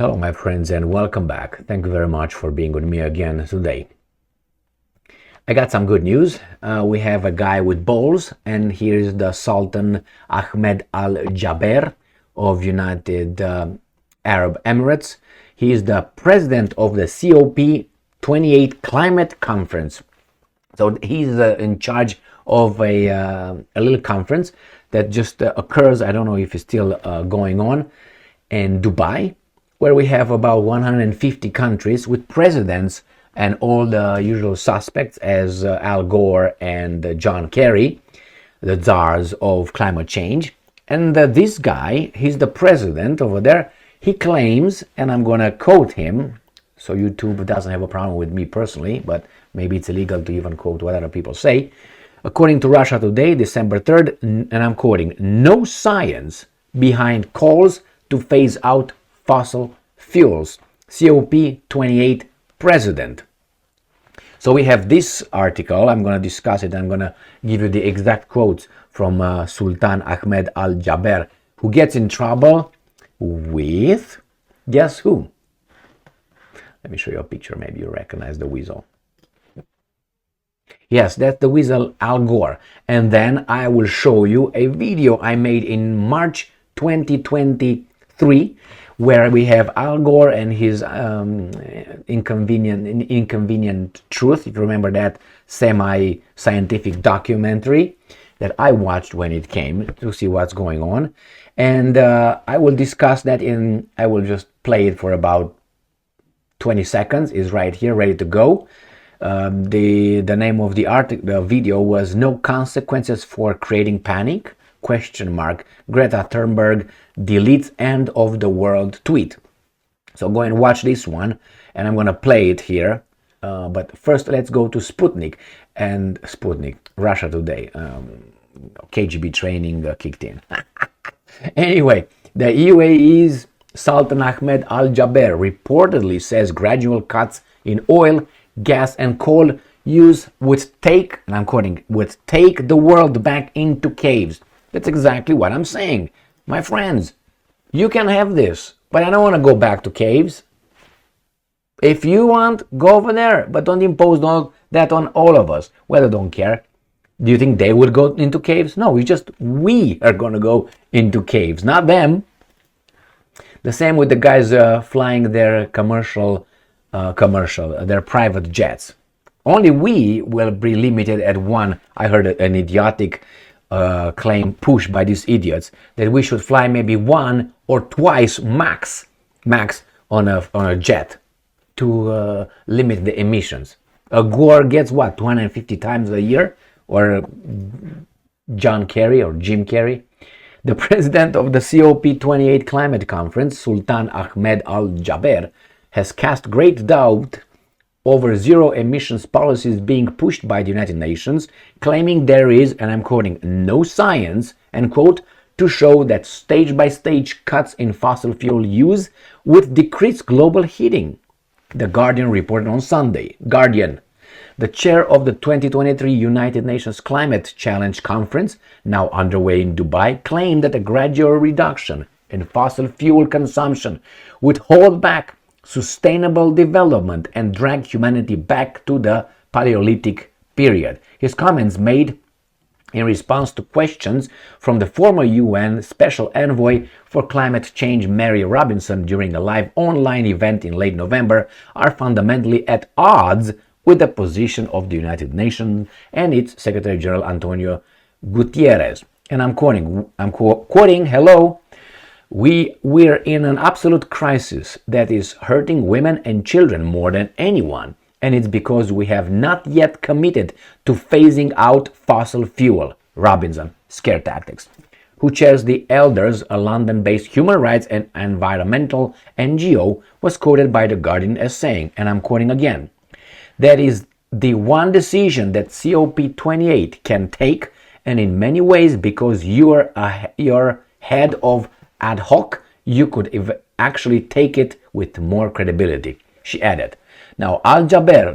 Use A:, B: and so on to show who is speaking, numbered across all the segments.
A: Hello, my friends, and welcome back. Thank you very much for being with me again today. I got some good news. We have a guy with balls, and here's the Sultan Ahmed Al Jaber of United Arab Emirates. He is the president of the COP28 Climate Conference. So he's in charge of a little conference that just occurs. I don't know if it's still going on in Dubai, where we have about 150 countries with presidents and all the usual suspects as Al Gore and John Kerry, the czars of climate change. And this guy, he's the president over there. He claims, and I'm going to quote him, so YouTube doesn't have a problem with me personally, but maybe it's illegal to even quote what other people say. According to Russia Today, December 3rd, and I'm quoting, "No science behind calls to phase out fossil fuels. COP28 president." So we have this article. I'm going to discuss it. I'm going to give you the exact quotes from Sultan Ahmed Al Jaber, who gets in trouble with, guess who? Let me show you a picture. Maybe you recognize the weasel. Yes, that's the weasel Al Gore. And then I will show you a video I made in March 2023, where we have Al Gore and his inconvenient truth. If you remember that semi-scientific documentary that I watched when it came to see what's going on. And I will discuss that I will just play it for about 20 seconds. Is right here, ready to go. The name of the video was "No Consequences for Creating Panic?" ? Greta Thunberg deletes end of the world tweet. So go and watch this one, and I'm gonna play it here. But first, let's go to Sputnik, Russia Today. KGB training kicked in. Anyway, the UAE's Sultan Ahmed Al Jaber reportedly says gradual cuts in oil, gas, and coal use would take, and I'm quoting, would take the world back into caves. That's exactly what I'm saying. My friends, you can have this, but I don't want to go back to caves. If you want, go over there, but don't impose all that on all of us. Well, I don't care. Do you think they would go into caves? No, we are going to go into caves, not them. The same with the guys flying their their private jets. Only we will be limited at one. I heard an idiotic claim pushed by these idiots that we should fly maybe one or twice max on a jet to limit the emissions. A Gore gets what, 250 times a year, or John Kerry or Jim Kerry. The president of the COP28 climate conference, Sultan Ahmed Al Jaber, has cast great doubt over zero emissions policies being pushed by the United Nations, claiming there is, and I'm quoting, "no science," and quote, "to show that stage-by-stage cuts in fossil fuel use would decrease global heating." The Guardian reported on Sunday. Guardian. The chair of the 2023 United Nations Climate Challenge Conference, now underway in Dubai, claimed that a gradual reduction in fossil fuel consumption would hold back sustainable development and drag humanity back to the Paleolithic period. His comments made in response to questions from the former UN Special Envoy for Climate Change Mary Robinson during a live online event in late November are fundamentally at odds with the position of the United Nations and its Secretary General Antonio Guterres. And I'm quoting, hello, we're in an absolute crisis that is hurting women and children more than anyone. And it's because we have not yet committed to phasing out fossil fuel. Robinson, Scare Tactics, who chairs the Elders, a London-based human rights and environmental NGO, was quoted by The Guardian as saying, and I'm quoting again, "That is the one decision that COP28 can take, and in many ways, because you're head of ad hoc, you could actually take it with more credibility," she added. Now, Al Jaber,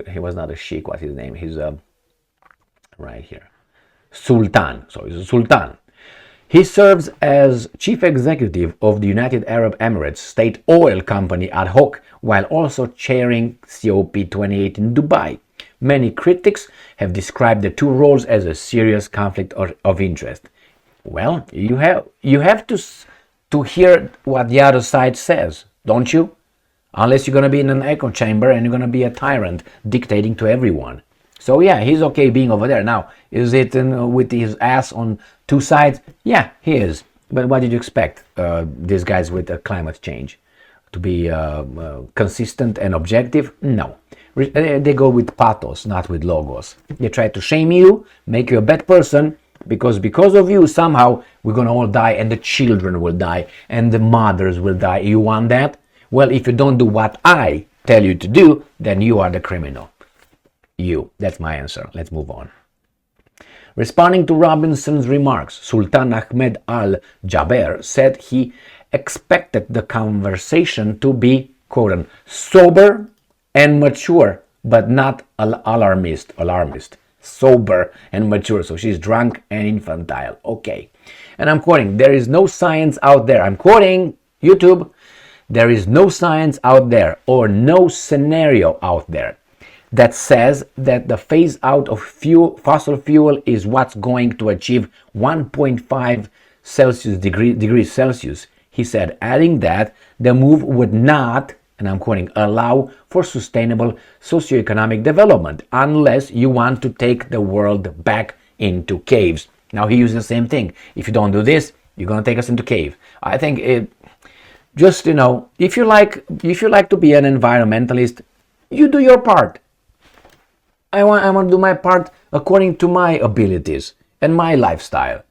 A: he was not a sheikh, what's his name? He's right here. Sultan. So he's a sultan. He serves as chief executive of the United Arab Emirates state oil company ad hoc, while also chairing COP28 in Dubai. Many critics have described the two roles as a serious conflict of interest. Well, you have to hear what the other side says, don't you? Unless you're going to be in an echo chamber and you're going to be a tyrant dictating to everyone. So yeah, he's okay being over there. Now, is it with his ass on two sides? Yeah, he is. But what did you expect? These guys with climate change to be consistent and objective? No. They go with pathos, not with logos. They try to shame you, make you a bad person, because of you somehow we're gonna all die, and the children will die, and the mothers will die. You want that? Well, if you don't do what I tell you to do, then you are the criminal. You. That's my answer. Let's move on. Responding to Robinson's remarks, Sultan Ahmed Al Jaber said he expected the conversation to be, quote, sober and mature, but not alarmist. Sober and mature. So she's drunk and infantile. Okay. And I'm quoting, there is no science out there. I'm quoting YouTube. There is no science out there or no scenario out there that says that the phase out of fossil fuel is what's going to achieve 1.5 degrees Celsius. He said, adding that the move would not, and I'm quoting, allow for sustainable socioeconomic development unless you want to take the world back into caves. Now he used the same thing. If you don't do this, you're going to take us into cave. I think it just, if you like to be an environmentalist, you do your part. I want to do my part according to my abilities and my lifestyle.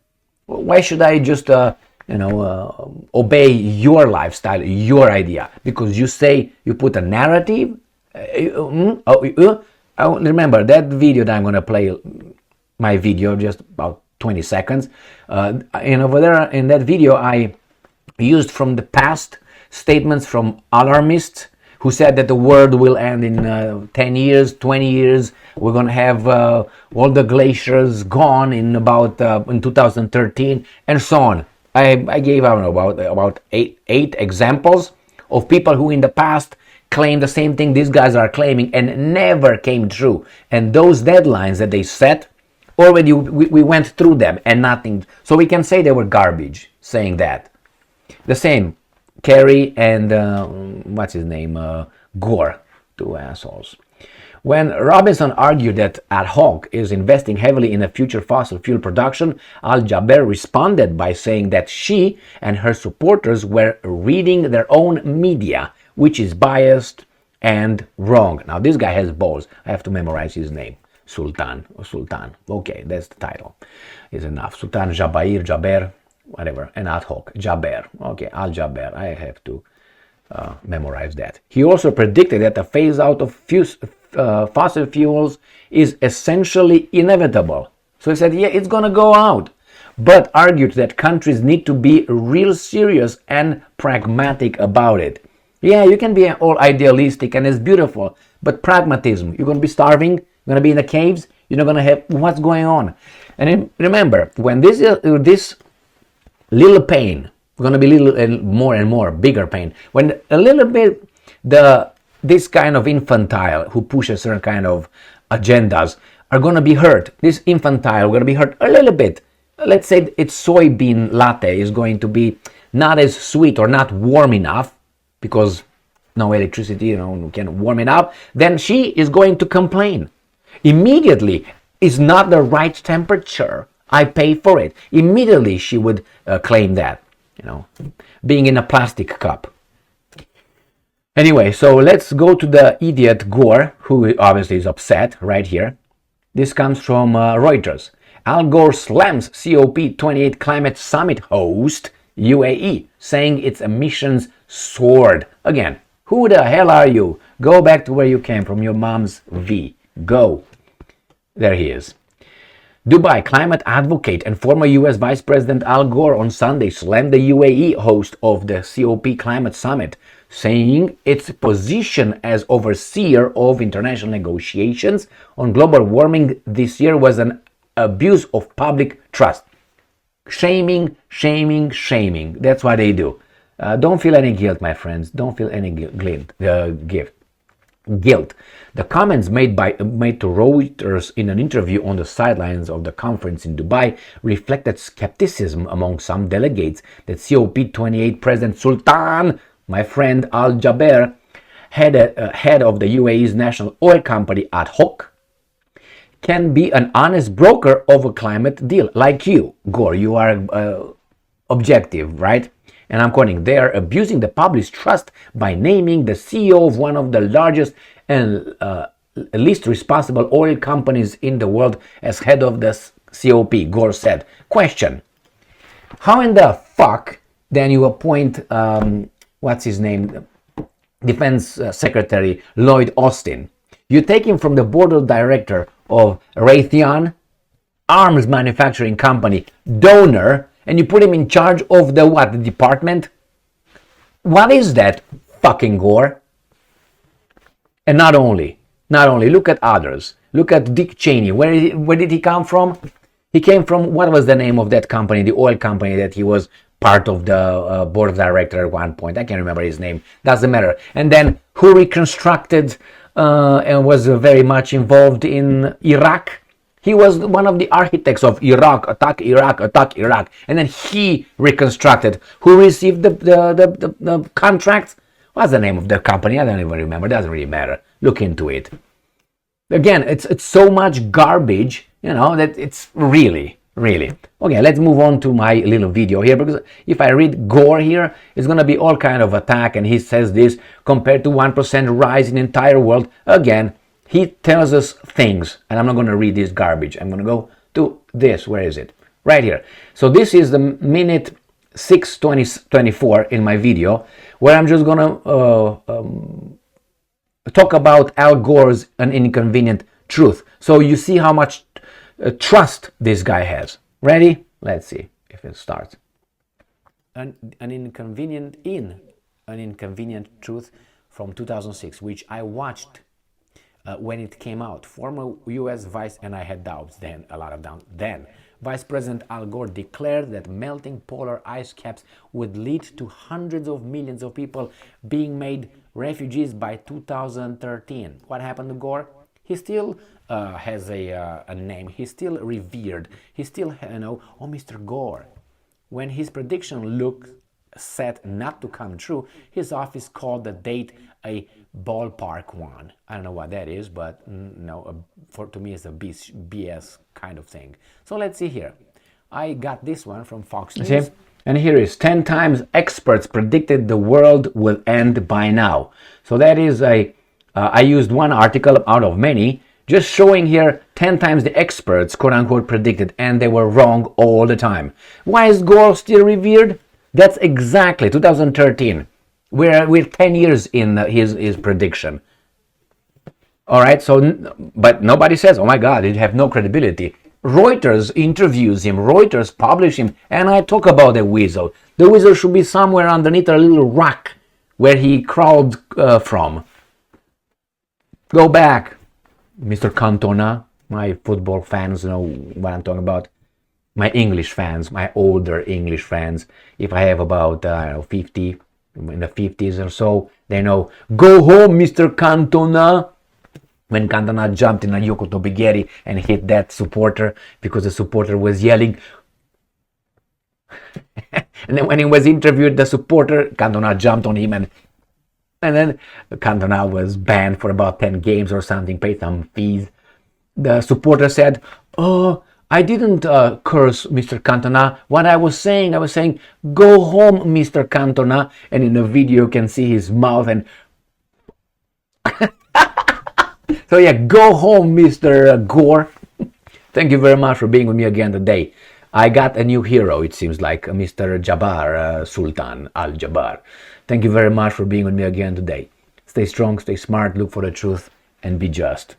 A: Why should I just obey your lifestyle, your idea? Because you say you put a narrative. Remember that video that I'm going to play, my video, just about 20 seconds. And over there in that video, I used from the past statements from alarmists who said that the world will end in 10 years, 20 years. We're going to have all the glaciers gone in 2013, and so on. I gave about eight examples of people who in the past claimed the same thing these guys are claiming and never came true. And those deadlines that they set, already we went through them and nothing. So we can say they were garbage saying that. The same, Kerry and what's his name, Gore, two assholes. When Robinson argued that ad hoc is investing heavily in a future fossil fuel production, Al Jaber responded by saying that she and her supporters were reading their own media, which is biased and wrong. Now this guy has balls. I have to memorize his name. Sultan. Okay, that's the title. Is enough. Sultan Jaber, whatever, and ad hoc. Jaber. Okay, Al Jaber. I have to memorize that. He also predicted that the phase out of fossil fuels is essentially inevitable. So he said, yeah, it's going to go out. But argued that countries need to be real serious and pragmatic about it. Yeah, you can be all idealistic and it's beautiful, but pragmatism, you're going to be starving, you're going to be in the caves, you're not going to have what's going on. And remember, when this little pain, going to be little and more bigger pain, when a little bit this kind of infantile who pushes certain kind of agendas are going to be hurt. This infantile are going to be hurt a little bit. Let's say its soybean latte is going to be not as sweet or not warm enough because no electricity, can warm it up. Then she is going to complain. Immediately, it's not the right temperature. I pay for it. Immediately she would claim that, being in a plastic cup. Anyway, so let's go to the idiot Gore, who obviously is upset right here. This comes from Reuters. Al Gore slams COP28 climate summit host UAE, saying its emissions soared. Again, who the hell are you? Go back to where you came from, your mom's V. Go. There he is. Dubai climate advocate and former US Vice President Al Gore on Sunday slammed the UAE host of the COP climate summit, saying its position as overseer of international negotiations on global warming this year was an abuse of public trust. Shaming, shaming, shaming. That's what they do. Don't feel any guilt, my friends. Don't feel any guilt. The comments made to Reuters in an interview on the sidelines of the conference in Dubai reflected skepticism among some delegates that COP28 President Sultan, my friend Al Jaber, head of the UAE's national oil company ad hoc, can be an honest broker of a climate deal. Like you, Gore, you are objective, right? And I'm quoting, they are abusing the public's trust by naming the CEO of one of the largest and least responsible oil companies in the world as head of the COP, Gore said. Question: how in the fuck then you appoint, what's his name, Defense Secretary Lloyd Austin? You take him from the board of director of Raytheon, arms manufacturing company, donor, and you put him in charge of the what? The department? What is that, fucking Gore? And not only, look at others. Look at Dick Cheney. Where did he come from? He came from, what was the name of that company, the oil company that he was part of the board of director at one point? I can't remember his name. Doesn't matter. And then who reconstructed and was very much involved in Iraq? He was one of the architects of attack Iraq. And then he reconstructed. Who received the contracts? What's the name of the company? I don't even remember. It doesn't really matter. Look into it. Again, it's so much garbage, that it's really. Okay, let's move on to my little video here, because if I read Gore here, it's going to be all kind of attack, and he says this, compared to 1% rise in the entire world. Again, he tells us things, and I'm not going to read this garbage. I'm going to go to this. Where is it? Right here. So this is the minute 6:24 in my video, where I'm just going to talk about Al Gore's An Inconvenient Truth. So you see how much trust this guy has. Ready? Let's see if it starts. An Inconvenient Truth from 2006, which I watched when it came out. Former U.S. Vice, and I had doubts then, a lot of doubts then. Vice President Al Gore declared that melting polar ice caps would lead to hundreds of millions of people being made refugees by 2013. What happened to Gore? He still has a name. He's still revered. He's still, oh, Mr. Gore. When his prediction looked set not to come true, his office called the date a ballpark one. I don't know what that is, but to me it's a BS kind of thing. So let's see here. I got this one from Fox News. See? And here is 10 times experts predicted the world will end by now. So that is I used one article out of many, just showing here 10 times the experts, quote unquote, predicted, and they were wrong all the time. Why is Gore still revered? That's exactly 2013. We're 10 years in his prediction. All right, but nobody says, oh my God, it have no credibility. Reuters interviews him, Reuters publish him, and I talk about the weasel. The weasel should be somewhere underneath a little rock where he crawled from. Go back, Mr. Cantona. My football fans know what I'm talking about. My English fans, my older English fans, if I have about 50, in the 50s or so, they know, go home, Mr. Cantona. When Cantona jumped in a Yoko Tobigeri and hit that supporter because the supporter was yelling. And then when he was interviewed, the supporter, Cantona jumped on him, and then Cantona was banned for about 10 games or something, paid some fees. The supporter said, oh, I didn't curse Mr. Cantona. What I was saying, go home, Mr. Cantona. And in the video, you can see his mouth and... So yeah, go home, Mr. Gore. Thank you very much for being with me again today. I got a new hero, it seems like, Mr. Jaber, Sultan Al Jaber. Thank you very much for being with me again today. Stay strong, stay smart, look for the truth, and be just.